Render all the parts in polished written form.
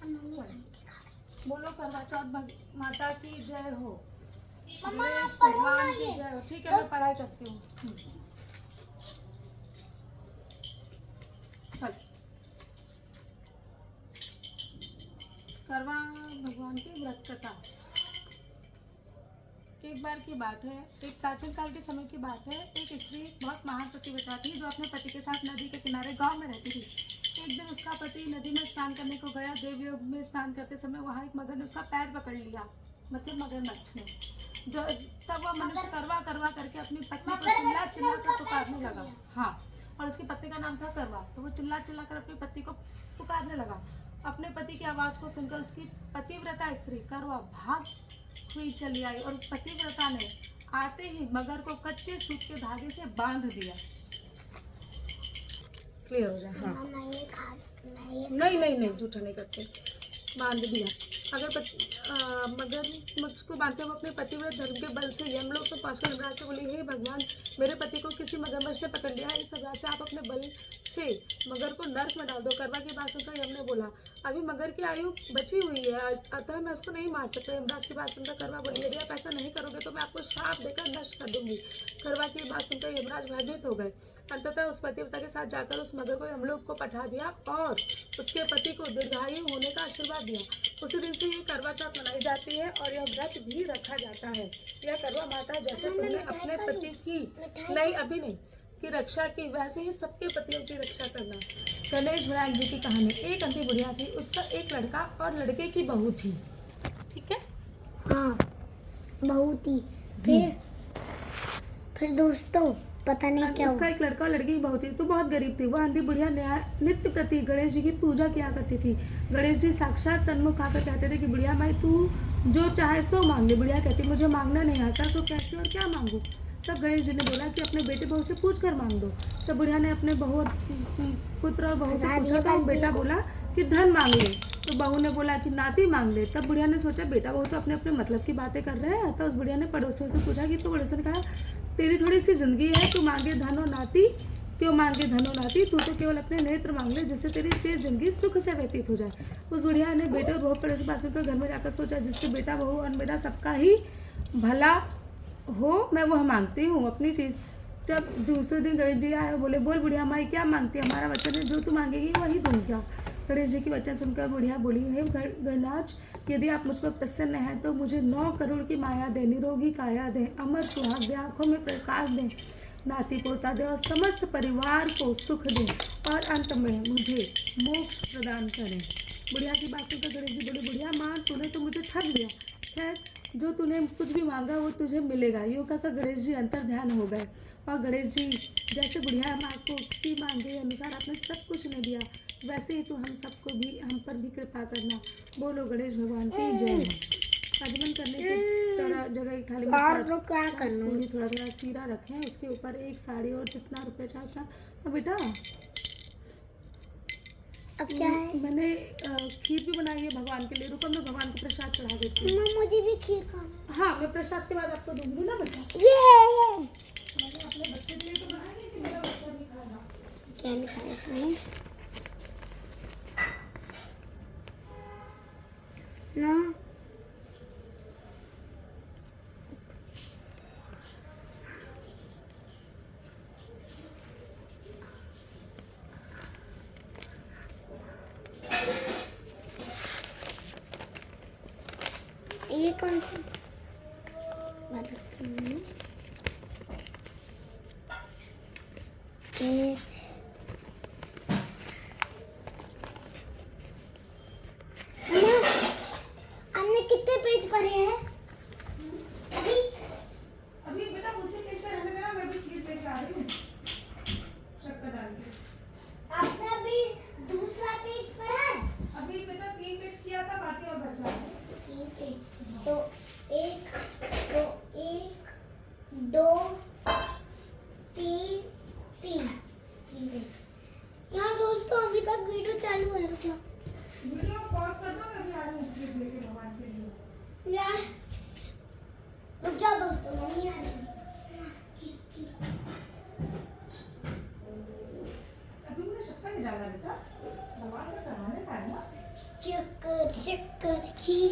बोलो करवा चौथ माता की जय हो, गणेश भगवान की जय हो। ठीक है, मैं पढ़ाई करती हूँ। चल, करवा भगवान की व्रत कथा। एक बार की बात है, एक प्राचीन काल के समय की बात है। एक स्त्री बहुत महान पतिव्रता थी जो अपने पति के साथ नदी के किनारे गांव में रहती थी। एक दिन उसका पति नदी में स्नान करने को गया। देवयोग में स्नान करते समय वहाँ एक मगर ने उसका पैर पकड़ लिया, मतलब मगरमच्छ ने। जो तब वह मनुष्य करवा करवा करके अपनी पत्नी को चिल्ला चिल्ला कर पुकारने लगा। हाँ, और उसकी पत्नी का नाम था करवा। तो वो चिल्ला चिल्ला कर अपनी पति को पुकारने लगा। अपने पति की आवाज को सुनकर उसकी पतिव्रता स्त्री करवा भाग हुई चली आई और उस पतिव्रता ने आते ही मगर को कच्चे सूत के धागे से बांध दिया। क्लियर हो जाए? हाँ, नहीं नहीं नहीं, झूठा नहीं करते, बांध दिया। अगर मगरमच्छ को बांधते हुए अपने पतिव्रत धर्म के बल से यमलोक में पहुंचकर यमराज से बोली, हे भगवान, मेरे पति को किसी मगरमच्छ ने पकड़ लिया है। इस अभिशाप से आप अपने बल से मगर को नर्क में डाल दो। करवा की बात सुनकर यम ने बोला, अभी मगर की आयु बची हुई है, अतः मैं उसको नहीं मार सकता। यमराज की बात सुनकर करवा बोली, यदि आप ऐसा नहीं करोगे तो मैं आपको श्राप देकर नष्ट कर दूंगी। करवा की बात सुनकर यमराज भयभीत हो गए। अंततः उस पतिव्रता के साथ जाकर उस मगर को यमलोक को पठा दिया और उसके पति को दीर्घायु होने का आशीर्वाद दिया। उसी दिन से ये करवा चौथ मनाई जाती है और यह व्रत भी रखा जाता है। यह करवा माता जैसे तुमने अपने पति की नहीं अभी नहीं की रक्षा की, वैसे ही सबके पतियों की रक्षा करना। गणेश भगवान जी की कहानी। एक अंधी बुढ़िया थी, उसका एक लड़का और लड़के की बहू थी। ठीक है? हाँ, बहू थी। फिर दोस्तों पता नहीं क्या उसका एक लड़का और लड़की की बहू थी। तो बहुत गरीब थी। वह अंधी बुढ़िया नित्य प्रति गणेश जी की पूजा किया करती थी। गणेश जी साक्षात सन्मुख आकर कहते थे कि बुढ़िया माई तू जो चाहे सो मांग ले। बुढ़िया कहती मुझे मांगना नहीं आता, सो कैसे और क्या मांगू। तब गणेश जी ने बोला कि अपने बेटे बहू से पूछ कर मांग दो। तब बुढ़िया ने अपने पुत्र और बहू से पूछा तो बेटा बोला कि धन मांग ले। तो बहू ने बोला कि नाती मांग ले। तब बुढ़िया ने सोचा बेटा बहू तो अपने अपने मतलब की बातें कर रहे हैं। तो उस बुढ़िया ने पड़ोसियों से पूछा कि, तो पड़ोसियों ने कहा तेरी थोड़ी सी जिंदगी है, तू मांगे धनो नाती, क्यों मांगे धनो नाती, तू तो केवल अपने नेत्र मांग ले जिससे तेरी शेष जिंदगी सुख से व्यतीत हो जाए। उस बुढ़िया ने बेटे और बहू पड़ोसी पास कर घर में जाकर सोचा जिससे बेटा बहू और मेरा सबका ही भला हो, मैं वह मांगती हूँ अपनी चीज। जब दूसरे दिन गणेश जी आए बोले, बोल बुढ़िया माई क्या मांगती है, हमारा वचन है जो तू मांगेगी वही दूंगा। गणेश जी की वचन सुनकर बुढ़िया बोली, हे गणराज, यदि आप मुझ पर प्रसन्न हैं तो मुझे 9 करोड़ की माया दे, निरोगी काया दे, अमर सुहाग दे, आंखों में प्रकाश दे, नाती पोता दे और समस्त परिवार को सुख दे और अंत में मुझे मोक्ष प्रदान करें। बुढ़िया की बात सुनकर गणेश जी बोले, बुढ़िया माँ तूने तो मुझे ठग दिया। खैर जो तूने कुछ भी मांगा वो तुझे मिलेगा। योग का गणेश जी अंतर ध्यान हो गए और गणेश जी जैसे बुढ़िया माँ को की मांगे अनुसार आपने सब कुछ उन्हें दिया, वैसे ही तो हम पर भी कृपा करना। बोलो गणेश भगवान की जय हो। आगमन करने की तरह जगह खाली में थोड़ा थोड़ा सीरा रखें, उसके ऊपर एक साड़ी और जितना रुपये चाहता। और बेटा अब क्या है? मैंने खीर भी बनाई है भगवान के लिए। रुको मैं भगवान को प्रसाद चढ़ा देती हूँ। मुझे भी खीर खाना। हाँ, मैं प्रसाद के बाद आपको दूंगी ना बेटा। मैंने अपने बच्चे के लिए तो बनाई कि मेरा बच्चा भी खाएगा। क्या लिखा है इसमें? ना ये कौन सी हमने कितने पेज पढ़े हैं अभी बेटा उसी पेज पे रहने देना, मैं भी खीर लेके आ रही हूँ शक्कर डाल के। आपने अभी दूसरा पेज पढ़ा है? अभी बेटा 3 पेज किया था, बाकी और बचा है। ठीक है, तो 1 2 3 यार दोस्तों अभी तक वीडियो चालू है। रुक जाओ, वीडियो पॉज कर दो, मैं भी आ रही हूँ खीर लेके भगवान के लिए। यार रुक जाओ दोस्तों, मम्मी आ रही है। अभी मैंने शक्कर नहीं डाला बेटा, भगवान को चढ़ाने का है ना। शक्कर शक्कर खीर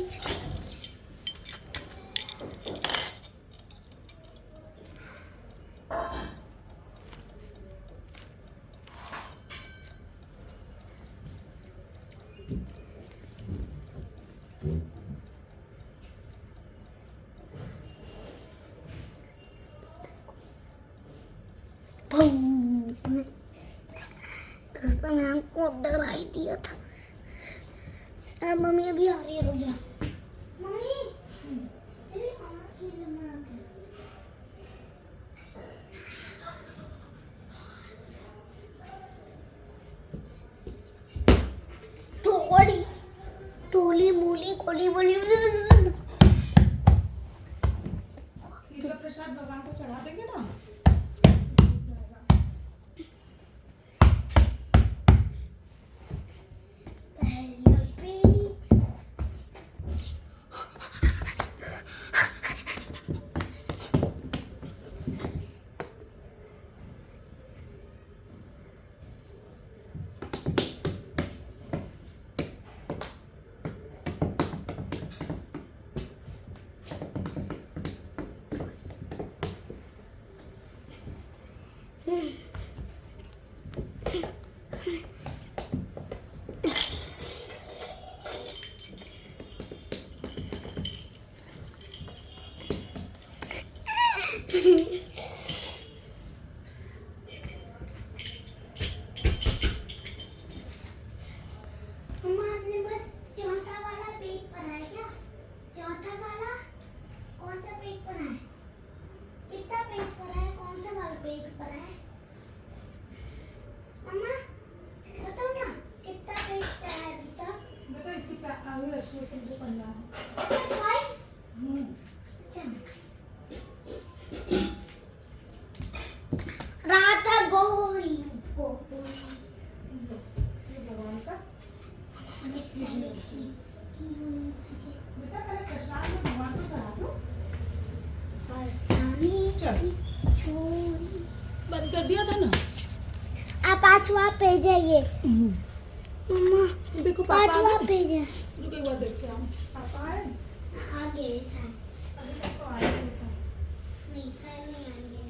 दोस्तों मैं हमको डरा ही दिया था। अब मम्मी अभी आ रही है, रुक जा। मम्मी तेरी आँख की लमक है। थोड़ी तोली मूली कोली बोली खीर का प्रसाद भगवान को चढ़ा देंगे ना। बंद कर दिया था ना। आप पांचवा पेज है ये। मम्मा देखो पापा पांचवा पेज है। रुको एक बार देखते हैं। पापा आए? आगे साइड अभी तक तो आए नहीं थे। नहीं साइड नहीं आएंगे।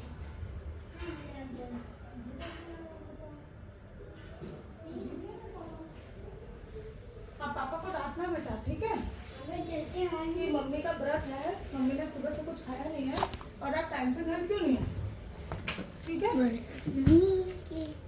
आप पापा को डांटना बेटा, ठीक है? अबे जैसे आएंगे कि मम्मी का व्रत है, मम्मी ने सुबह से कुछ खाया नहीं है और आप टाइम से घर क्यों नहीं है, ठीक है? बरसात